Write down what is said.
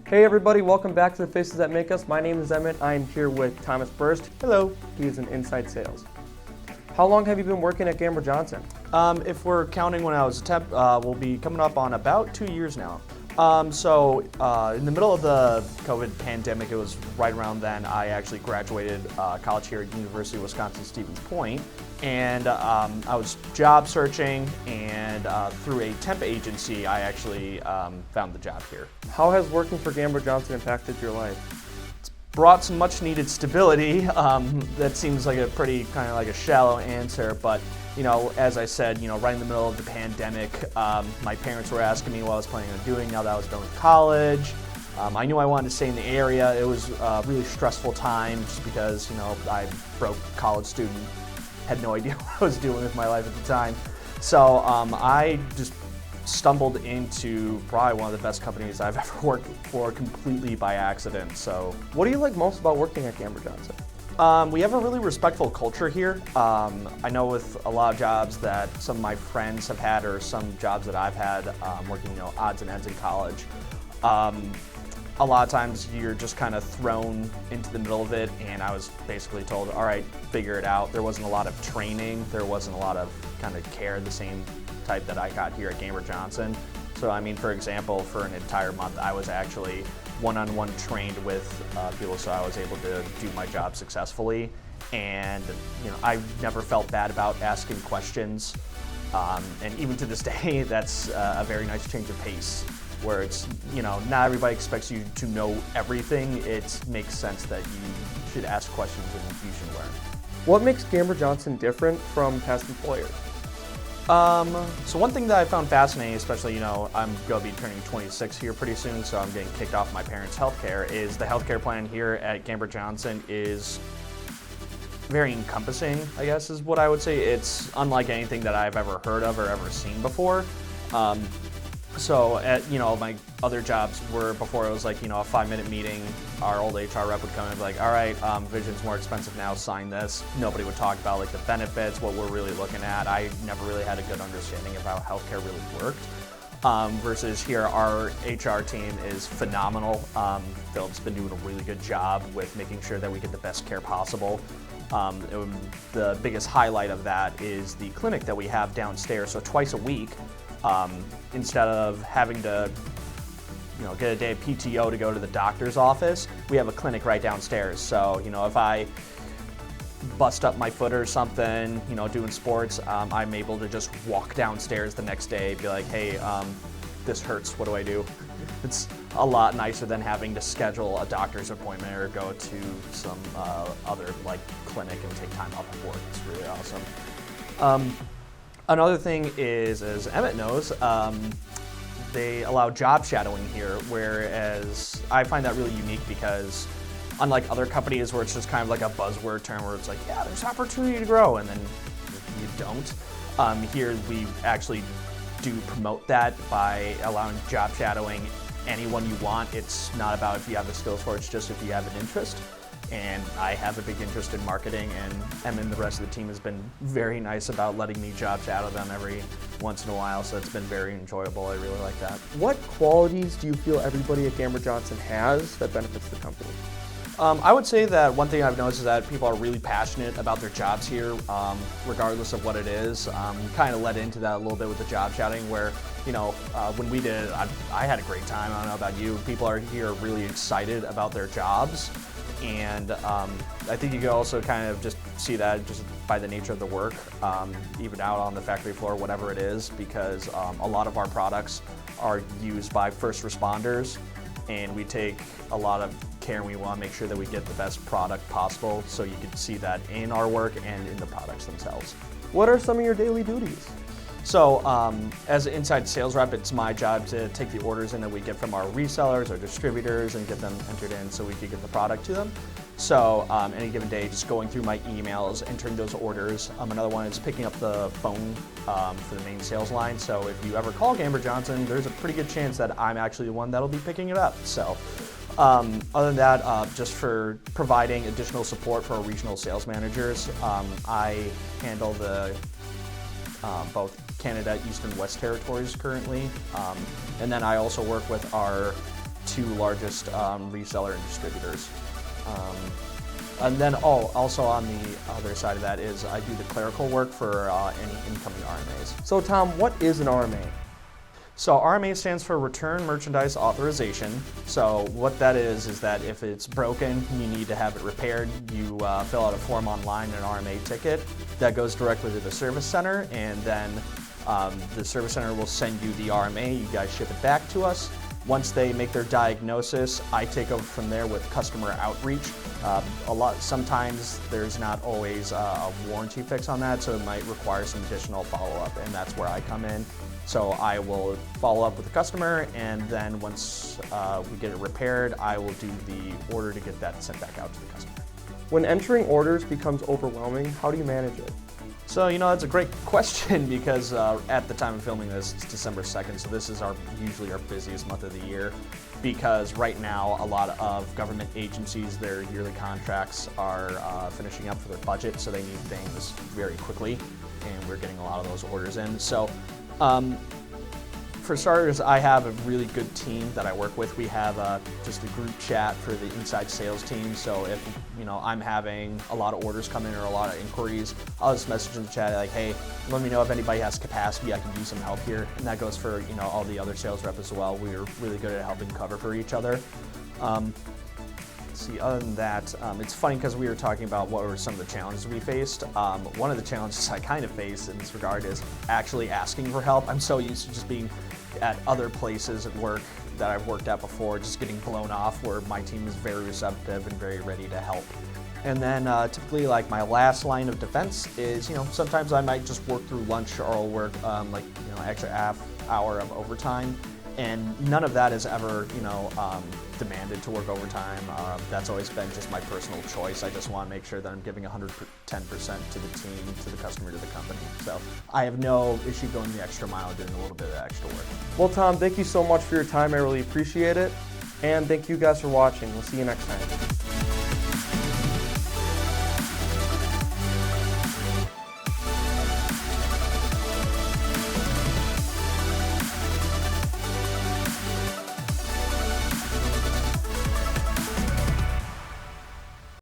Hey everybody, welcome back to The Faces That Make Us. My name is Emmett. I am here with Thomas Berst. Hello. He is in inside sales. How long have you been working at Gamber-Johnson? If we're counting when I was a temp, we'll be coming up on about 2 years now. In the middle of the COVID pandemic, it was right around then, I actually graduated college here at University of Wisconsin-Stevens Point. And I was job searching, and through a temp agency, I actually found the job here. How has working for Gamber-Johnson impacted your life? Brought some much needed stability. That seems like a pretty kind of like a shallow answer, but as I said, right in the middle of the pandemic, my parents were asking me what I was planning on doing now that I was done with college. I knew I wanted to stay in the area. It was a really stressful time just because, I broke college student, had no idea what I was doing with my life at the time. So I just stumbled into probably one of the best companies I've ever worked for completely by accident. So, what do you like most about working at Gamber-Johnson? We have a really respectful culture here. I know with a lot of jobs that some of my friends have had, or some jobs that I've had working, odds and ends in college, a lot of times you're just kind of thrown into the middle of it, and I was basically told, all right, figure it out. There wasn't a lot of training. There wasn't a lot of kind of care, the same type that I got here at Gamber-Johnson. So I mean, for example, for an entire month, I was actually one-on-one trained with people, so I was able to do my job successfully. And I never felt bad about asking questions. And even to this day, that's a very nice change of pace, where it's, not everybody expects you to know everything. It makes sense that you should ask questions and you should learn. What makes Gamber-Johnson different from past employers? So one thing that I found fascinating, especially, I'm going to be turning 26 here pretty soon, so I'm getting kicked off my parents' healthcare, is the healthcare plan here at Gamber-Johnson is very encompassing, I guess is what I would say. It's unlike anything that I've ever heard of or ever seen before. So at, my other jobs were before it was like, a 5-minute meeting, our old HR rep would come and be like, all right, vision's more expensive now, sign this. Nobody would talk about like the benefits, what we're really looking at. I never really had a good understanding of how healthcare really worked. Versus here, our HR team is phenomenal. Philip's been doing a really good job with making sure that we get the best care possible. The biggest highlight of that is the clinic that we have downstairs. So twice a week, instead of having to get a day of PTO to go to the doctor's office, we have a clinic right downstairs. So if I bust up my foot or something, doing sports, I'm able to just walk downstairs the next day, be like, hey, this hurts, what do I do? It's a lot nicer than having to schedule a doctor's appointment or go to some other clinic and take time off of work. It's really awesome. Another thing is, as Emmett knows, they allow job shadowing here, whereas I find that really unique because unlike other companies where it's just kind of like a buzzword term where it's like, yeah, there's opportunity to grow, and then you don't. Here we actually do promote that by allowing job shadowing anyone you want. It's not about if you have the skills for it, it's just if you have an interest. And I have a big interest in marketing, and Em and the rest of the team has been very nice about letting me job shadow them every once in a while, so it's been very enjoyable. I really like that. What qualities do you feel everybody at Gamber-Johnson has that benefits the company? I would say that one thing I've noticed is that people are really passionate about their jobs here, regardless of what it is. Kind of led into that a little bit with the job shadowing where, when we did it, I had a great time. I don't know about you. People are here really excited about their jobs. And I think you can also kind of just see that just by the nature of the work, even out on the factory floor, whatever it is, because a lot of our products are used by first responders, and we take a lot of care and we want to make sure that we get the best product possible, so you can see that in our work and in the products themselves. What are some of your daily duties? So as an inside sales rep, it's my job to take the orders in that we get from our resellers or distributors and get them entered in so we can get the product to them. So any given day, just going through my emails, entering those orders. Another one is picking up the phone for the main sales line. So if you ever call Gamber-Johnson, there's a pretty good chance that I'm actually the one that'll be picking it up. So other than that, just for providing additional support for our regional sales managers, I handle the both Canada, East and West territories currently. And then I also work with our two largest reseller and distributors. And then, also on the other side of that is I do the clerical work for any incoming RMAs. So Tom, what is an RMA? So RMA stands for Return Merchandise Authorization. So what that is that if it's broken, you need to have it repaired, you fill out a form online, an RMA ticket, that goes directly to the service center, and then the service center will send you the RMA, you guys ship it back to us. Once they make their diagnosis, I take over from there with customer outreach. Sometimes there's not always a warranty fix on that, so it might require some additional follow-up, and that's where I come in. So I will follow up with the customer, and then once we get it repaired, I will do the order to get that sent back out to the customer. When entering orders becomes overwhelming, how do you manage it? So, that's a great question because at the time of filming this, it's December 2nd, so this is usually our busiest month of the year because right now a lot of government agencies, their yearly contracts are finishing up for their budget, so they need things very quickly, and we're getting a lot of those orders in. So, for starters, I have a really good team that I work with. We have just a group chat for the inside sales team. So if I'm having a lot of orders come in or a lot of inquiries, I'll just message in the chat like, hey, let me know if anybody has capacity. I can use some help here. And that goes for all the other sales reps as well. We're really good at helping cover for each other. See, other than that, it's funny because we were talking about what were some of the challenges we faced. One of the challenges I kind of faced in this regard is actually asking for help. I'm so used to just being at other places at work that I've worked at before, just getting blown off where my team is very receptive and very ready to help. And then typically like my last line of defense is, sometimes I might just work through lunch or I'll work extra half hour of overtime. And none of that is ever, demanded to work overtime. That's always been just my personal choice. I just want to make sure that I'm giving 110% to the team, to the customer, to the company. So I have no issue going the extra mile, doing a little bit of extra work. Well, Tom, thank you so much for your time. I really appreciate it. And thank you guys for watching. We'll see you next time.